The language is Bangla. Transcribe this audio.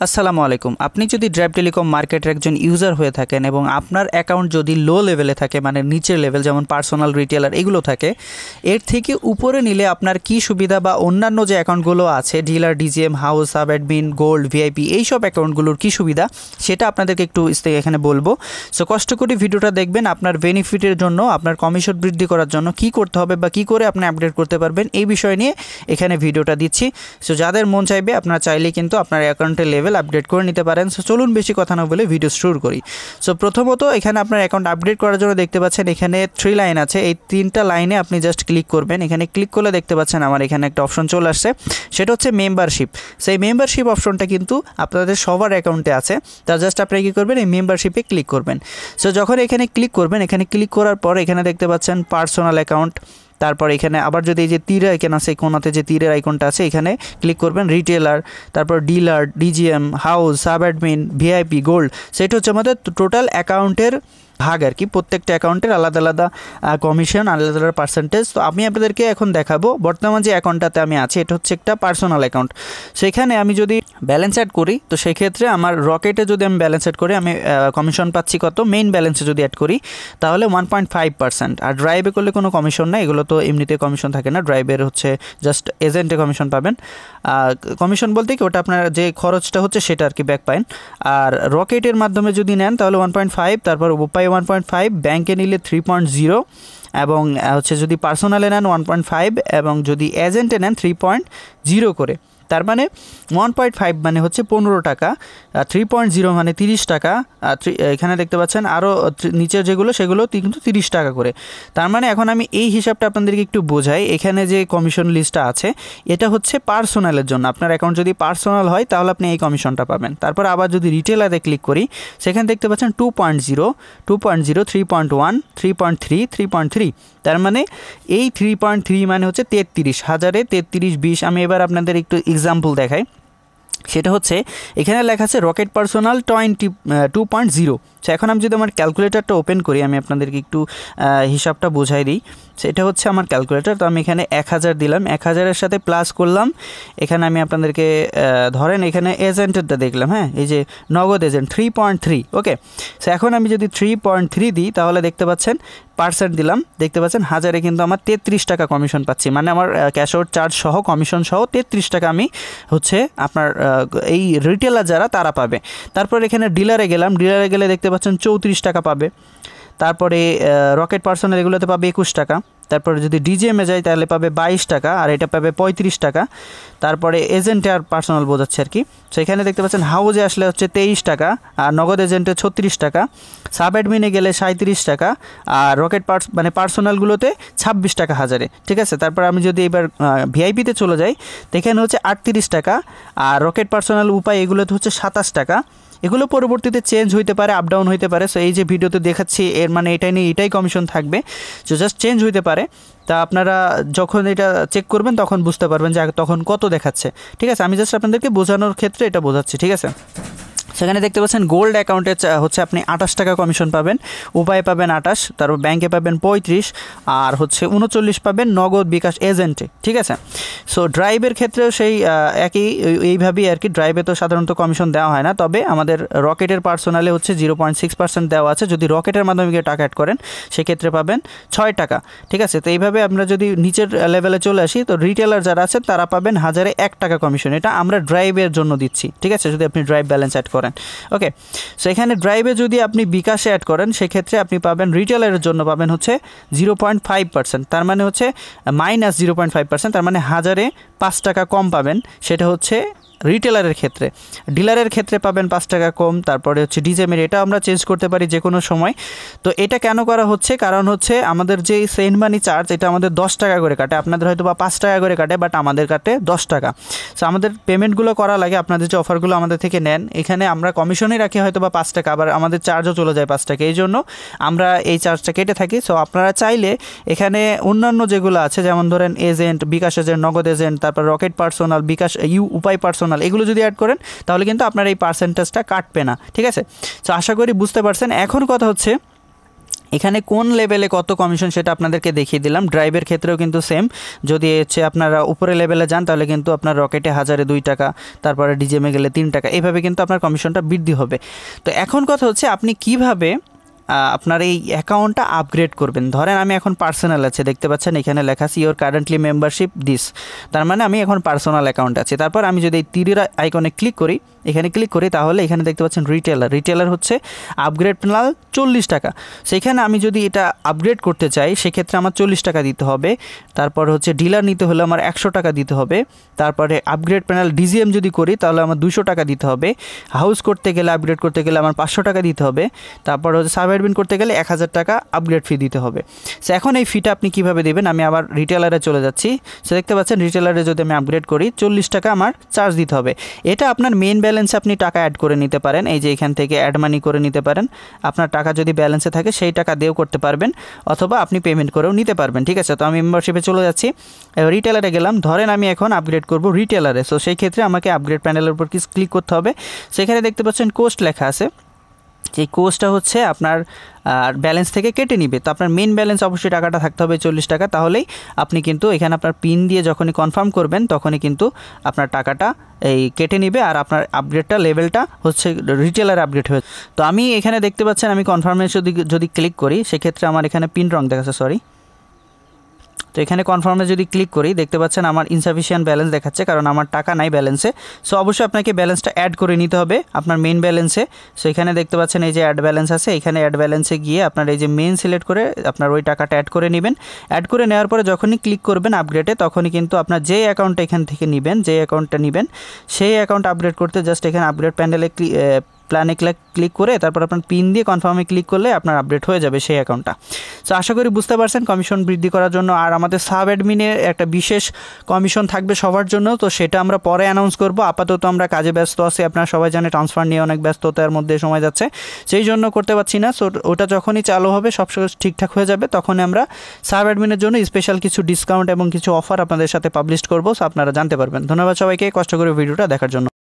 আসসালামু আলাইকুম। আপনি যদি ড্রাইভ টেলিকম মার্কেটের একজন ইউজার হয়ে থাকেন এবং আপনার অ্যাকাউন্ট যদি লো লেভেলে থাকে, মানে নিচের লেভেল, যেমন পার্সোনাল, রিটেলার এগুলো থাকে, এর থেকে উপরে নিলে আপনার কি সুবিধা বা অন্যান্য যে অ্যাকাউন্টগুলো আছে dealer, DGM, house, sub admin, gold, VIP, এইসব অ্যাকাউন্টগুলোর কি সুবিধা সেটা আপনাদেরকে একটু এখানে বলবো। সো কষ্ট করে ভিডিওটা দেখবেন। আপনার বেনিফিটের জন্য, আপনার কমিশন বৃদ্ধি করার জন্য কি করতে হবে বা কি করে আপনি আপডেট করতে পারবেন এই বিষয় নিয়ে এখানে ভিডিওটা দিচ্ছি। সো যাদের মন চাইবে আপনারা চাইলে কিন্তু আপনার অ্যাকাউন্টের লেভেল আপডেট করে নিতে পারেন। সো চলুন বেশি কথা না বলে ভিডিও শুরু করি। সো প্রথমত এখানে আপনার অ্যাকাউন্ট আপডেট করার জন্য দেখতে পাচ্ছেন এখানে 3 লাইন আছে। এই 3টা লাইনে আপনি জাস্ট ক্লিক করবেন। এখানে ক্লিক করলে দেখতে পাচ্ছেন আমার এখানে একটা অপশন চলে আসছে, সেটা হচ্ছে মেম্বারশিপ। সেই মেম্বারশিপ অপশনটা কিন্তু আপনাদের সবার অ্যাকাউন্টে আছে। তার জাস্ট আপনি কী করবেন, এই মেম্বারশিপে ক্লিক করবেন। সো যখন এখানে ক্লিক করবেন, এখানে ক্লিক করার পর এখানে দেখতে পাচ্ছেন পার্সোনাল অ্যাকাউন্ট। তারপর এখানে আবার যদি এই যে তীরের আইকন আছে, কোনাতে যে তীরের আইকনটা আছে এখানে ক্লিক করবেন। রিটেলার, তারপর dealer, DGM, house, sub admin, VIP, gold, সেটা হচ্ছে আমাদের টোটাল অ্যাকাউন্টের ভাগ আর কি। প্রত্যেকটা অ্যাকাউন্টের আলাদা আলাদা কমিশন, আলাদা আলাদা পার্সেন্টেজ। তো আমি আপনাদেরকে এখন দেখাবো বর্তমান যে অ্যাকাউন্টটাতে আমি আছি, এটা হচ্ছে একটা পার্সোনাল অ্যাকাউন্ট। সেখানে আমি যদি ব্যালেন্স অ্যাড করি, তো সেক্ষেত্রে আমার রকেটে যদি আমি ব্যালেন্স অ্যাড করি, আমি কমিশন পাচ্ছি কত, মেইন ব্যালেন্সে যদি অ্যাড করি তাহলে 1.5%। আর ড্রাইভে করলে কোনো কমিশন নেই, এগুলো তো এমনিতে কমিশন থাকে না। ড্রাইভের হচ্ছে জাস্ট এজেন্টে কমিশন পাবেন। কমিশন বলতে কি, ওটা আপনার যে খরচটা হচ্ছে সেটা আর কি ব্যাক পাবেন। আর রকেটের মাধ্যমে যদি নেন তাহলে 1.5, তারপর উপায় 1.5, ব্যাংকে নিলে 3.0, এবং হচ্ছে যদি পার্সোনালে নেন 1.5, এবং যদি এজেন্টে নেন 3.0 করে। তার মানে 1.5 মানে হচ্ছে 15 টাকা, 3.0 মানে 30 টাকা। এখানে দেখতে পাচ্ছেন আরও নিচের যেগুলো সেগুলো কিন্তু 30 টাকা করে। তার মানে এখন আমি এই হিসাবটা আপনাদেরকে একটু বোঝাই। এখানে যে কমিশন লিস্টটা আছে এটা হচ্ছে পার্সোনালের জন্য। আপনার অ্যাকাউন্ট যদি পার্সোনাল হয় তাহলে আপনি এই কমিশনটা পাবেন। তারপর আবার যদি রিটেলারে ক্লিক করি, সেখানে দেখতে পাচ্ছেন 2.0, 2.0, 3.1, 3.3, 3.3। তার মানে এই 3.3 মানে হচ্ছে 33,000-এ 3320। আমি এবার আপনাদের একটু এক্সাম্পল দেখাই। সেটা হচ্ছে এখানে লেখা আছে রকেট পার্সোনাল 2.0। সো এখন আমি যদি আমার ক্যালকুলেটারটা ওপেন করি, আমি আপনাদেরকে একটু হিসাবটা বোঝাই দিই। সেটা হচ্ছে আমার ক্যালকুলেটার। তো আমি এখানে 1000 দিলাম, 1000-এর সাথে প্লাস করলাম। এখানে আমি আপনাদেরকে ধরেন এখানে এজেন্টেরটা দেখলাম, হ্যাঁ, এই যে নগদ এজেন্ট 3.3। ওকে, সো এখন আমি যদি 3.3 দিই তাহলে দেখতে পাচ্ছেন পার্সেন্ট দিলাম, দেখতে পাচ্ছেন 1000-এ কিন্তু আমার 33 টাকা কমিশন পাচ্ছি। মানে আমার ক্যাশ আউট চার্জ সহ, কমিশন সহ 33 টাকা আমি হচ্ছে আপনার এই রিটেলার যারা তারা পাবে। তারপর এখানে ডিলারে গেলাম, ডিলারে গেলে দেখতে পাচ্ছেন 34 টাকা পাবে। তারপরে রকেট পার্সোনাল এগুলোতে পাবে 21 টাকা। তারপরে যদি ডিজিএমে যাই তাহলে পাবে 22 টাকা, আর এটা পাবে 35 টাকা। তারপরে এজেন্টে আর পার্সোনাল বোঝাচ্ছে আর কি। সো এখানে দেখতে পাচ্ছেন হাউজে আসলে হচ্ছে 23 টাকা, আর নগদ এজেন্টে 36 টাকা, সাব অ্যাডমিনে গেলে 37 টাকা, আর রকেট মানে পার্সোনালগুলোতে 26 টাকা 1000-এ। ঠিক আছে, তারপর আমি যদি এবার ভিআইপিতে চলে যাই, এখানে হচ্ছে 38 টাকা, আর রকেট পার্সোনাল উপায় এগুলোতে হচ্ছে 27 টাকা। এগুলো পরবর্তীতে চেঞ্জ হইতে পারে, আপ ডাউন হইতে পারে। সো এই যে ভিডিওতে দেখাচ্ছি এর মানে এটাই নিয়ে এটাই কমিশন থাকবে। সো জাস্ট চেঞ্জ হইতে পারে। তা আপনারা যখন এটা চেক করবেন তখন বুঝতে পারবেন যে তখন কত দেখাচ্ছে। ঠিক আছে, আমি জাস্ট আপনাদেরকে বোঝানোর ক্ষেত্রে এটা বোঝাচ্ছি। ঠিক আছে, সেখানে দেখতে পাচ্ছেন গোল্ড অ্যাকাউন্টে হচ্ছে আপনি 28 টাকা কমিশন পাবেন, উপায়ে পাবেন 28, তারপর ব্যাংকে পাবেন 35, আর হচ্ছে 39 পাবেন নগদ, বিকাশ, এজেন্টে। ঠিক আছে, সো ড্রাইভের ক্ষেত্রেও সেই একই এইভাবেই আর কি। ড্রাইভে তো সাধারণত কমিশন দেওয়া হয় না, তবে আমাদের রকেটের পার্সোনালে হচ্ছে 0.6% দেওয়া আছে। যদি রকেটের মাধ্যমে গিয়ে টাকা অ্যাড করেন সেক্ষেত্রে পাবেন 6 টাকা। ঠিক আছে, তো এইভাবে আমরা যদি নিচের লেভেলে চলে আসি, তো রিটেলার যারা আছেন তারা পাবেন 1000-এ 1 টাকা কমিশন। এটা আমরা ড্রাইভের জন্য দিচ্ছি। ঠিক আছে, যদি আপনি ড্রাইভ ব্যালেন্স অ্যাড করেন। ওকে, সো এখানে ড্রাইভে যদি আপনি বিকাশে অ্যাড করেন সেক্ষেত্রে আপনি পাবেন রিটেলারের জন্য পাবেন হচ্ছে 0.5%। তার মানে হচ্ছে -0.5%। তার মানে 1000-এ 5 টাকা কম পাবেন। সেটা হচ্ছে রিটেলারের ক্ষেত্রে। ডিলারের ক্ষেত্রে পাবেন 5 টাকা কম। তারপরে হচ্ছে ডিজেমের, এটা আমরা চেঞ্জ করতে পারি যে কোনো সময়। তো এটা কেন করা হচ্ছে, কারণ হচ্ছে আমাদের যে সেন্ড মানি চার্জ এটা আমাদের 10 টাকা করে কাটে। আপনাদের হয়তো বা 5 টাকা করে কাটে, বাট আমাদের কাটে 10 টাকা। সো আমাদের পেমেন্টগুলো করা লাগে, আপনাদের যে অফারগুলো আমাদের থেকে নেন, এখানে আমরা কমিশনই রাখি হয়তো বা 5 টাকা, আবার আমাদের চার্জও চলে যায় 5 টাকা। এই জন্য আমরা এই চার্জটা কেটে থাকি। সো আপনারা চাইলে এখানে অন্যান্য যেগুলো আছে, যেমন ধরেন এজেন্ট, বিকাশ এজেন্ট, নগদ এজেন্ট, তারপর রকেট পার্সোনাল, বিকাশ উপায় পার্সোনাল, এগুলো যদি অ্যাড করেন তাহলে কিন্তু আপনার এই পার্সেন্টেজটা কাটবে না। ঠিক আছে, তো আশা করি বুঝতে পারছেন। এখন কথা হচ্ছে এখানে কোন লেভেলে কত কমিশন সেটা আপনাদেরকে দেখিয়ে দিলাম। ড্রাইভের ক্ষেত্রেও কিন্তু সেম, যদি হচ্ছে আপনারা উপরে লেভেলে যান তাহলে কিন্তু আপনার রকেটে 1000-এ 2 টাকা, তারপরে ডিজেমে গেলে 3 টাকা, এইভাবে কিন্তু আপনার কমিশনটা বৃদ্ধি হবে। তো এখন কথা হচ্ছে আপনি কিভাবে আপনার এই অ্যাকাউন্টটা আপগ্রেড করবেন। ধরেন আমি এখন পার্সোনাল আছে, দেখতে পাচ্ছেন এখানে লেখা আছে ইওর কারেন্টলি মেম্বারশিপ দিস, তার মানে আমি এখন পার্সোনাল অ্যাকাউন্ট আছে। তারপর আমি যদি এই তীরের আইকনে ক্লিক করি, এখানে ক্লিক করি, তাহলে এখানে দেখতে পাচ্ছেন রিটেলার হচ্ছে আপগ্রেড প্ল্যান 40 টাকা। সেখানে আমি যদি এটা আপগ্রেড করতে চাই সেক্ষেত্রে আমার 40 টাকা দিতে হবে। তারপর হচ্ছে ডিলার নিতে হলে আমার 100 টাকা দিতে হবে। তারপরে আপগ্রেড প্যানেল ডিজিএম যদি করি তাহলে আমার 200 টাকা দিতে হবে। হাউস করতে গেলে, আপগ্রেড করতে গেলে আমার 500 টাকা দিতে হবে। তারপর হচ্ছে সাব অ্যাডমিন করতে গেলে 1000 টাকা আপগ্রেড ফি দিতে হবে। সো এখন এই ফিটা আপনি কীভাবে দেবেন, আমি আবার রিটেলারে চলে যাচ্ছি। সো দেখতে পাচ্ছেন রিটেলারে যদি আমি আপগ্রেড করি 40 টাকা আমার চার্জ দিতে হবে। এটা আপনার মেইন ব্যালেন্সে আপনি টাকা অ্যাড করে নিতে পারেন, এই যে এখান থেকে অ্যাড মানি করে নিতে পারেন। আপনার টাকা যদি ব্যালেন্সে থাকে সেই টাকা দিয়েও করতে পারবেন, অথবা আপনি পেমেন্ট করেও নিতে পারবেন। ঠিক আছে, তো আমি মেম্বারশিপে চলে যাচ্ছি, রিটেলারে গেলাম। ধরেন আমি এখন আপগ্রেড করব রিটেলারে, সো সেই ক্ষেত্রে আমাকে আপগ্রেড প্যানেলের উপর ক্লিক করতে হবে। সেখানে দেখতে পাচ্ছেন কোস্ট লেখা আছে, এই কোস্টটা হচ্ছে আপনার ব্যালেন্স থেকে কেটে নিবে। তো আপনার মেন ব্যালেন্স অবশ্যই টাকাটা থাকতে হবে 40 টাকা, তাহলেই আপনি কিন্তু এখানে আপনার পিন দিয়ে যখনই কনফার্ম করবেন তখনই কিন্তু আপনার টাকাটা এই কেটে নিবে, আর আপনার আপগ্রেডটা লেভেলটা হচ্ছে রিটেলার আপগ্রেড হয়ে। তো আমি এখানে দেখতে পাচ্ছেন আমি কনফার্মে যদি ক্লিক করি সেক্ষেত্রে আমার এখানে পিন রং দেখাচ্ছে, সরি। তো এখানে কনফার্মে যদি ক্লিক করি দেখতে পাচ্ছেন আমার ইনসাফিশিয়েন্ট ব্যালেন্স দেখাচ্ছে, কারণ আমার টাকা নাই ব্যালেন্সে। সো অবশ্যই আপনাকে ব্যালেন্সটা অ্যাড করে নিতে হবে আপনার মেইন ব্যালেন্সে। সো এখানে দেখতে পাচ্ছেন এই যে অ্যাড ব্যালেন্স আছে, এখানে অ্যাড ব্যালেন্সে গিয়ে আপনার এই যে মেইন সিলেক্ট করে আপনার ওই টাকাটা অ্যাড করে নেবেন। অ্যাড করে নেওয়ার পরে যখনই ক্লিক করবেন আপগ্রেডে, তখনই কিন্তু আপনার যে অ্যাকাউন্টটা এখান থেকে নেবেন, যে অ্যাকাউন্টটা নেবেন সেই অ্যাকাউন্ট আপগ্রেড করতে জাস্ট এখানে আপগ্রেড প্যানেলে প্ল্যানে ক্লিক করে তারপর আপনার পিন দিয়ে কনফার্মে ক্লিক করলে আপনার আপডেট হয়ে যাবে সেই অ্যাকাউন্টটা। সো আশা করি বুঝতে পারছেন কমিশন বৃদ্ধি করার জন্য। আর আমাদের সাব অ্যাডমিনের একটা বিশেষ কমিশন থাকবে সবার জন্য, তো সেটা আমরা পরে অ্যানাউন্স করব। আপাতত আমরা কাজে ব্যস্ত আছি, আপনারা সবাই জানে ট্রান্সফার নিয়ে অনেক ব্যস্ততার মধ্যে সময় যাচ্ছে, সেই জন্য করতে পারছি না। সো ওটা যখনই চালু হবে সব ঠিকঠাক হয়ে যাবে, তখন আমরা সাব অ্যাডমিনের জন্য স্পেশাল কিছু ডিসকাউন্ট এবং কিছু অফার আপনাদের সাথে পাবলিশ করব, সো আপনারা জানতে পারবেন। ধন্যবাদ সবাইকে কষ্ট করে ভিডিওটা দেখার জন্য।